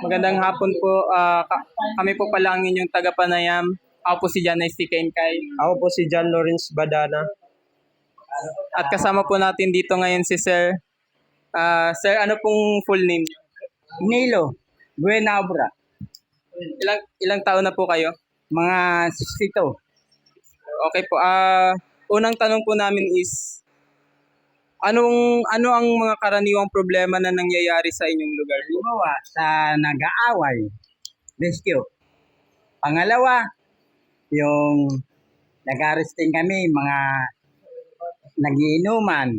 Magandang hapon po. Kami po pala ang inyong taga-panayam. Ako po si Janay C. Kenkay. Ako po si John Lawrence Badana. At kasama po natin dito ngayon si Sir. Sir, ano pong full name niyo? Nilo, Buenabra, Ilang taon na po kayo? mga 62. Okay po. Unang tanong po namin is, ano ang mga karaniwang problema na nangyayari sa inyong lugar? Halimbawa, sa nag-aaway, rescue. Pangalawa, yung nag-arresting kami, mga nagiinuman.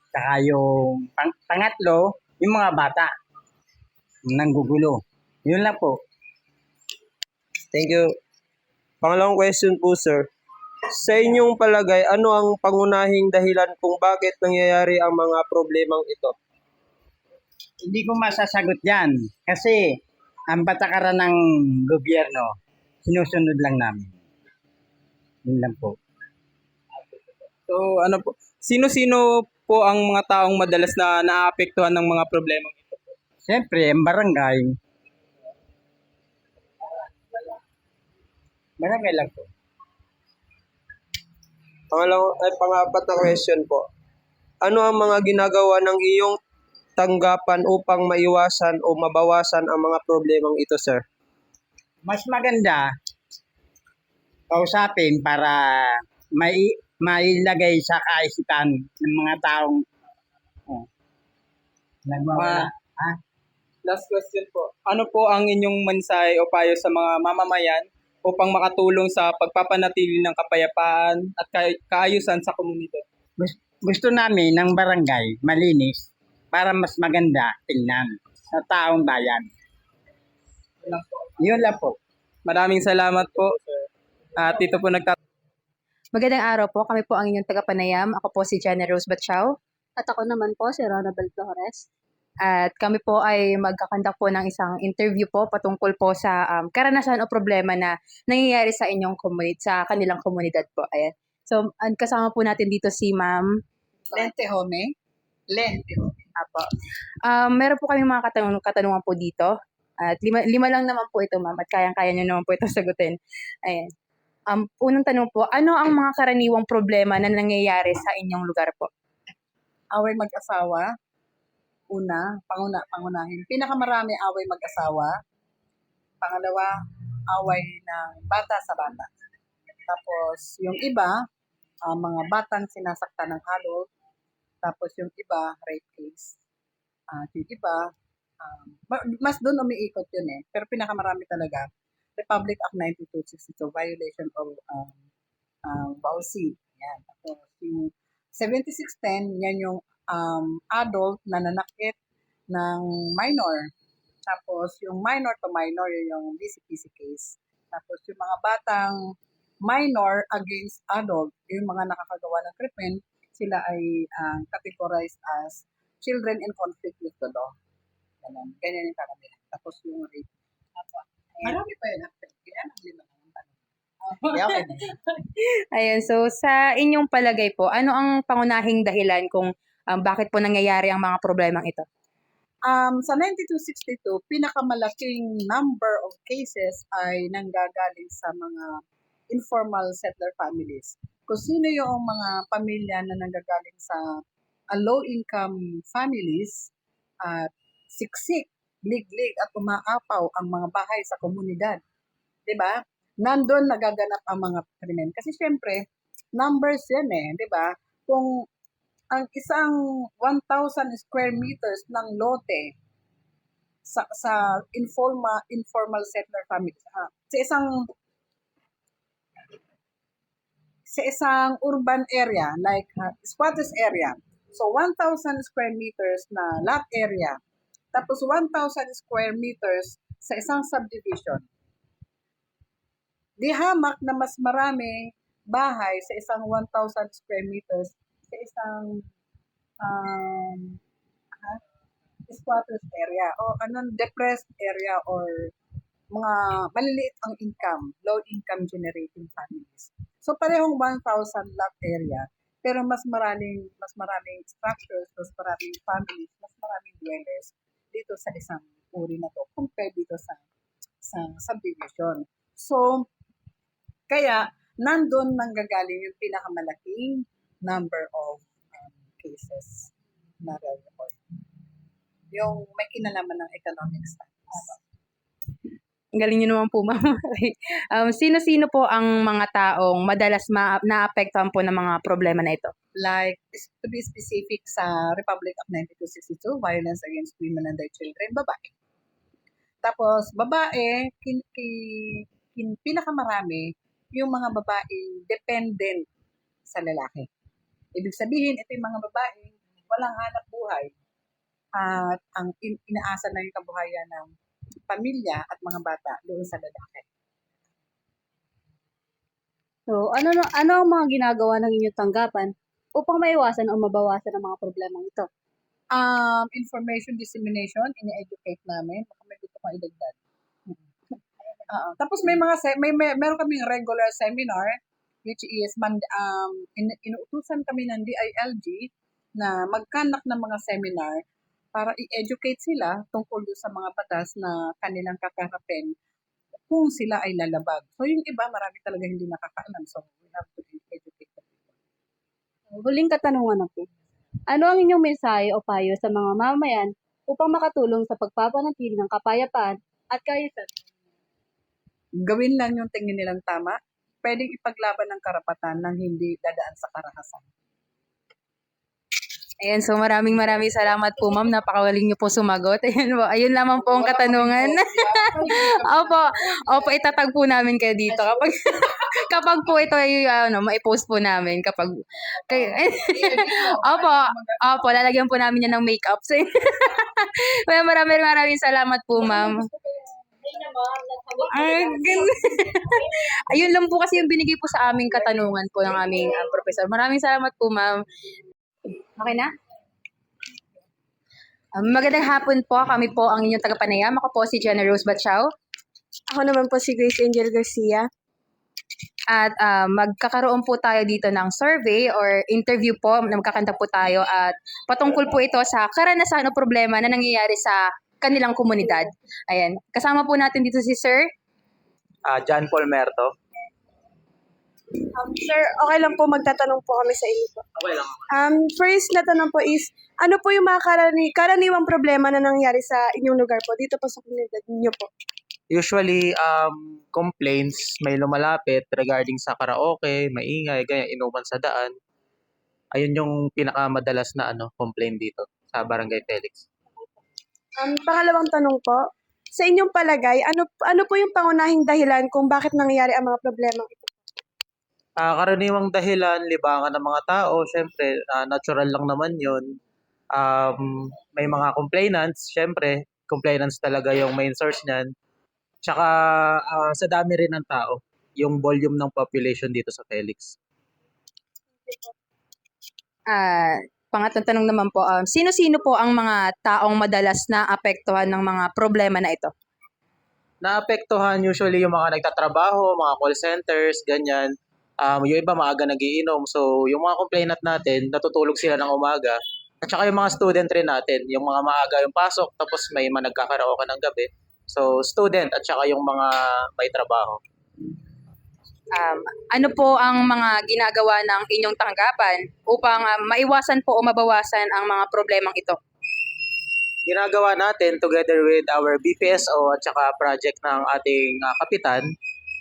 Saka yung pangatlo, yung mga bata, nanggugulo. Yun lang po. Thank you. Pangalawang question po, sir. Sa inyong palagay, ano ang pangunahing dahilan kung bakit nangyayari ang mga problemang ito? Hindi ko masasagot yan. Kasi, ang patakaran ng gobyerno, sinusunod lang namin. Yun lang po. So, ano po? Sino-sino po ang mga taong madalas na naapektuhan ng mga problema ito? Siyempre, ang barangay. Barangay lang po. Pang-apat na question po. Ano ang mga ginagawa ng iyong tanggapan upang maiwasan o mabawasan ang mga problemang ito, sir? Mas maganda kausapin para mailagay sa kaisipan ng mga taong nagwawala. Last question po. Ano po ang inyong mensahe o payo sa mga mamamayan upang makatulong sa pagpapanatili ng kapayapaan at kaayusan sa komunidad? Gusto namin ng barangay malinis para mas maganda tingnan sa taong bayan. Yun lang po. Maraming salamat po. At dito po Magandang araw po. Kami po ang inyong taga-panayam. Ako po si Jenna Rose Batchao. At ako naman po, si Ronabel Flores. At kami po ay magkakandak po ng isang interview po patungkol po sa karanasan o problema na nangyayari sa inyong sa kanilang komunidad po. Ayan. So, kasama po natin dito si Ma'am Lente Home. Apo. Meron po kami mga katanungan po dito. At lima lang naman po ito, Ma'am. At kayang-kaya nyo naman po ito sagutin. Ayan. Unang tanong po, ano ang mga karaniwang problema na nangyayari sa inyong lugar po? Away mag-asawa. Pangunahin. Pinakamarami away mag-asawa. Pangalawa, away ng bata sa bata. Tapos, yung iba, mga batang sinasaktan ng halo. Tapos, yung iba, rape case. At yung iba, mas doon umiikot yun eh. Pero pinakamarami talaga, Republic Act 9262, violation of BAUC. Yan. Tapos, yung 7610, yan yung adult na nanakit ng minor. Tapos, yung minor to minor, yung BCPC case. Tapos, yung mga batang minor against adult, yung mga nakakagawa ng krimen, sila ay categorized as children in conflict with the law. Ganyan yung karamihan. Tapos, yung rape. Marami pa yun. Kaya nang lima lang ang tanong. Okay. Ayan, so sa inyong palagay po, ano ang pangunahing dahilan kung bakit po nangyayari ang mga problemang ito? Sa 9262, pinakamalaking number of cases ay nanggagaling sa mga informal settler families. Kung sino yung mga pamilya na nanggagaling sa low-income families at siksik, liglig at umaapaw ang mga bahay sa komunidad. Diba? Nandun nagaganap ang mga krimen. Kasi syempre, numbers yan eh. Diba? Kung ang isang 1,000 square meters ng lote sa informal settler families, sa isang urban area like squatters area, so 1,000 square meters na lot area, tapos 1,000 square meters sa isang subdivision, di hamak na mas marami bahay sa isang 1,000 square meters sa isang squatters area o depressed area or mga maliliit ang income, low income generating families. So parehong 1,000 lot area, pero mas maraming structures, mas maraming families, mas maraming dwellers dito sa isang uri na to compared dito sa subdivision. So, kaya nandun nanggagaling yung pinakamalaking number of cases na report. Yung may kinalaman ng economic status. Ang galing niyo naman po, ma'am. Sino-sino po ang mga taong madalas naapektuhan po ng mga problema na ito? Like, to be specific sa Republic of 9262, violence against women and their children, babae. Tapos, babae, pinakamarami, yung mga babae dependent sa lalaki. Ibig sabihin, ito yung mga babae, walang hanap buhay. At ang inaasa na yung kabuhayan ng pamilya at mga bata doon sa lalaki. So, ano ang mga ginagawa ng inyong tanggapan upang maiwasan o mabawasan ang mga problemang ito? Information dissemination, ini-educate namin. Baka may gusto kong idagdag. Tapos meron kaming regular seminar which is inuutusan kami ng DILG na mag-conduct ng mga seminar para i-educate sila tungkol doon sa mga batas na kanilang kakarapin kung sila ay lalabag. So yung iba, marami talaga hindi nakakaalam. So we have to educate them. Huling katanungan na po. Ano ang inyong mensahe o payo sa mga mamamayan upang makatulong sa pagpapanatili ng kapayapaan at kaayusan? Gawin lang yung tingin nilang tama. Pwedeng ipaglaban ng karapatan nang hindi dadaan sa karahasan. Ayan, so maraming salamat po, ma'am. Napakagaling niyo po sumagot. Ayan po, ayun lamang po ang katanungan. Opo, itatag po namin kayo dito kapag kapag po ito ay mai-post po namin kapag opo, lalagyan po namin yan ng makeup. So, well, maraming salamat po, ma'am. Ayun lang po kasi yung binigay po sa aming katanungan po ng aming professor. Maraming salamat po, ma'am. Okay na? Magandang hapon po. Kami po ang inyong tagapanayam. Ako po si Jenna Rose Batchao. Ako naman po si Grace Angel Garcia. At magkakaroon po tayo dito ng survey or interview po. Magkakanta po tayo at patungkol po ito sa karanasan o problema na nangyayari sa kanilang komunidad. Ayan. Kasama po natin dito si Sir. John Paul Merto. Sir, okay lang po magtatanong po kami sa inyo po. Okay lang. First na tanong po is, ano po yung mga karaniwang problema na nangyari sa inyong lugar po, dito po sa komunidad niyo po? Usually, complaints may lumalapit regarding sa karaoke, maingay, ganyan, inuman sa daan. Ayun yung pinakamadalas na complaint dito sa Barangay Felix. Pangalawang tanong po, sa inyong palagay, ano po yung pangunahing dahilan kung bakit nangyayari ang mga problema ito? Karaniwang dahilan, libangan ng mga tao, syempre, natural lang naman yun. May mga complainants, syempre, complainants talaga yung main source niyan. Tsaka sa dami rin ng tao, yung volume ng population dito sa Felix. Pangatlong tanong naman po, sino-sino po ang mga taong madalas na apektuhan ng mga problema na ito? Naapektuhan usually yung mga nagtatrabaho, mga call centers, ganyan. Yung iba maaga nagiinom. So, yung mga complainant natin, natutulog sila ng umaga. At saka yung mga student rin natin, yung mga maaga yung pasok, tapos may mga nagkakaraoke ng gabi. So, student at saka yung mga may trabaho. Ano po ang mga ginagawa ng inyong tanggapan upang maiwasan po o mabawasan ang mga problemang ito? Ginagawa natin together with our BPSO at saka project ng ating kapitan,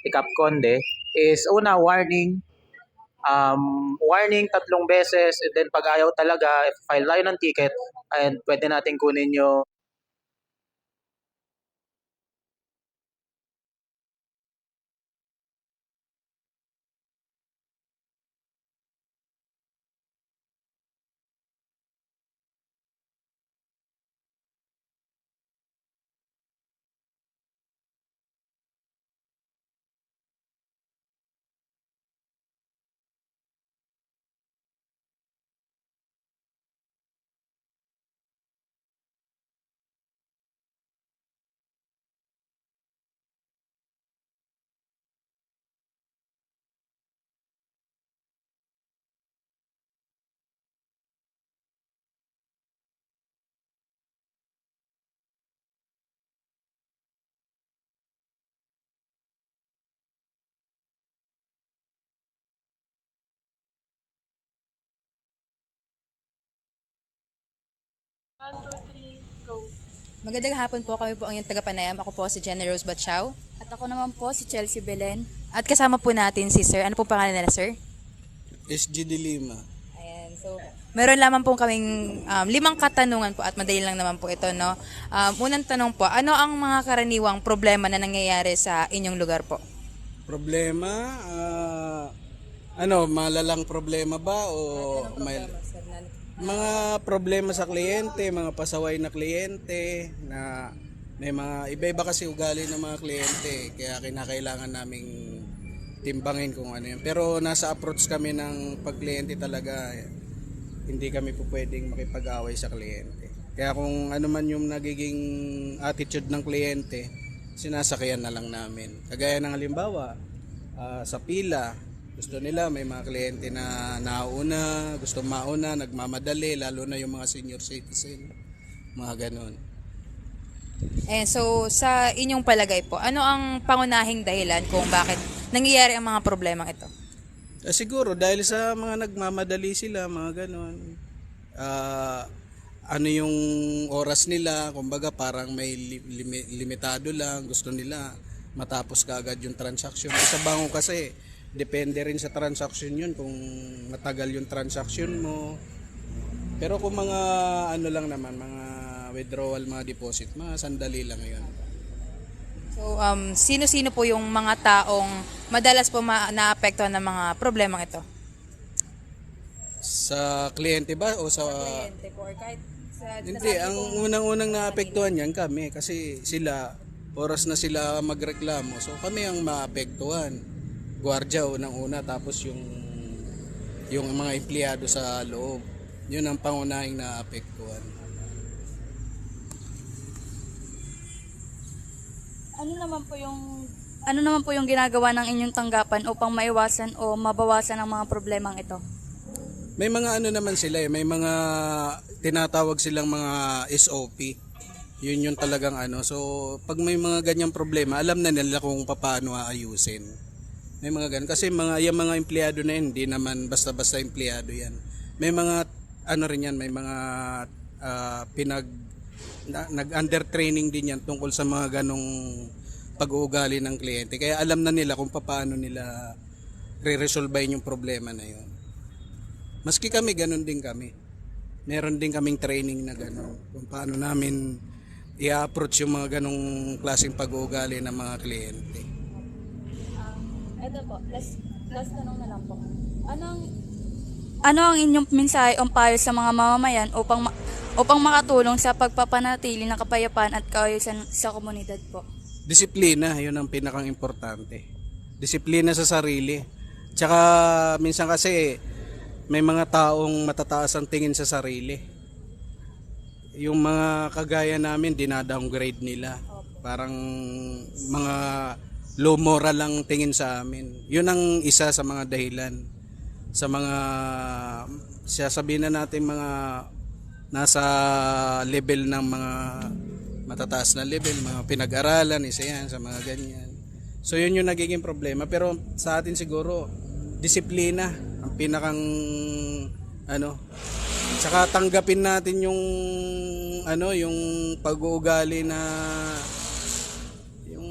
Ikap Conde, is una, warning 3 beses, and then pag ayaw talaga, file tayo ng ticket and pwede natin kunin yung Magandang hapon po. Kami po ang iyong taga-Panayam. Ako po si Jenna Rose Batchao. At ako naman po si Chelsea Belen. At kasama po natin si Sir. Ano po pangalan nila, Sir? SG de Lima. Ayan. So, meron lamang po kaming 5 katanungan po at madali lang naman po ito, no? Unang tanong po, ano ang mga karaniwang problema na nangyayari sa inyong lugar po? Problema? Malalang problema ba o may mga problema sa kliyente, mga pasaway na kliyente na may mga iba-iba kasi ugali ng mga kliyente kaya kinakailangan naming timbangin kung ano yun. Pero nasa approach kami ng pagkliyente talaga, hindi kami po pwedeng makipag-away sa kliyente. Kaya kung ano man yung nagiging attitude ng kliyente, sinasakyan na lang namin. Kagaya ng halimbawa, sa pila, gusto nila may mga kliyente na nauna, gusto mauna, nagmamadali, lalo na yung mga senior citizen, mga ganon. So sa inyong palagay po, ano ang pangunahing dahilan kung bakit nangyayari ang mga problemang ito? Siguro dahil sa mga nagmamadali sila, mga ganon. Ano yung oras nila, kumbaga parang may limitado lang, gusto nila matapos kaagad yung transaction. Sa banko kasi, depende rin sa transaction yun kung matagal yung transaction mo. Pero kung mga ano lang naman, mga withdrawal, mga deposit, mga sandali lang yun. So sino-sino po yung mga taong madalas po naapektuhan ng mga problemang ito? Sa kliyente ba o sa... Kliyente po or kahit sa... Hindi, ang unang-unang naapektuhan yan kami kasi sila, oras na sila magreklamo. So kami ang maapektuhan. Guardia unang-una, tapos yung mga empleyado sa loob. Yun ang pangunahing naapektuhan. Ano naman po yung ginagawa ng inyong tanggapan upang maiwasan o mabawasan ang mga problemang ito? May mga ano naman sila may mga tinatawag silang mga SOP. Yun yung talagang ano. So, pag may mga ganyang problema, alam na nila kung paano aayusin. May mga ganun. Kasi yung mga empleyado na yun, hindi naman basta-basta empleyado yan. May mga, may mga nag-under training din yan tungkol sa mga ganong pag-uugali ng kliyente. Kaya alam na nila kung paano nila re-resolvein yung problema na yun. Maski kami, ganun din kami. Meron din kaming training na gano'n kung paano namin i-approach yung mga ganong klaseng pag-uugali ng mga kliyente. Ito po, last tanong na lang po. Ano ang inyong mensahe o payo sa mga mamamayan upang makatulong sa pagpapanatili ng kapayapaan at kaayusan sa komunidad po? Disiplina, yun ang pinakang importante. Disiplina sa sarili. Tsaka minsan kasi may mga taong matataas ang tingin sa sarili. Yung mga kagaya namin, dinadowngrade nila. Parang mga low moral lang tingin sa amin. Yun ang isa sa mga dahilan. Sa mga, sasabihin na natin mga nasa level ng mga matataas na level, mga pinag-aralan, isa yan sa mga ganyan. So yun yung nagiging problema. Pero sa atin siguro, disiplina ang pinakang tsaka tanggapin natin yung yung pag-uugali na yung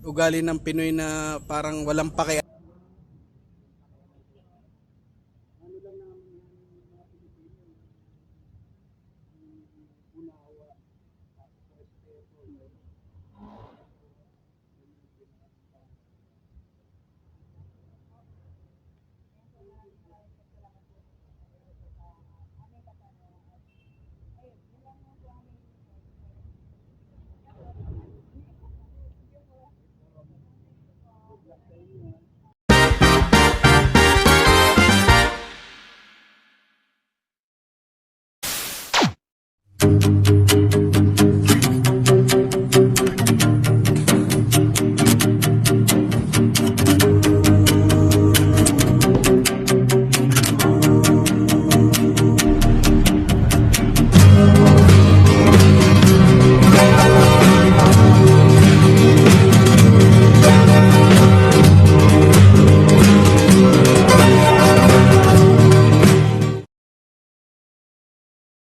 ugali ng Pinoy na parang walang pakialam.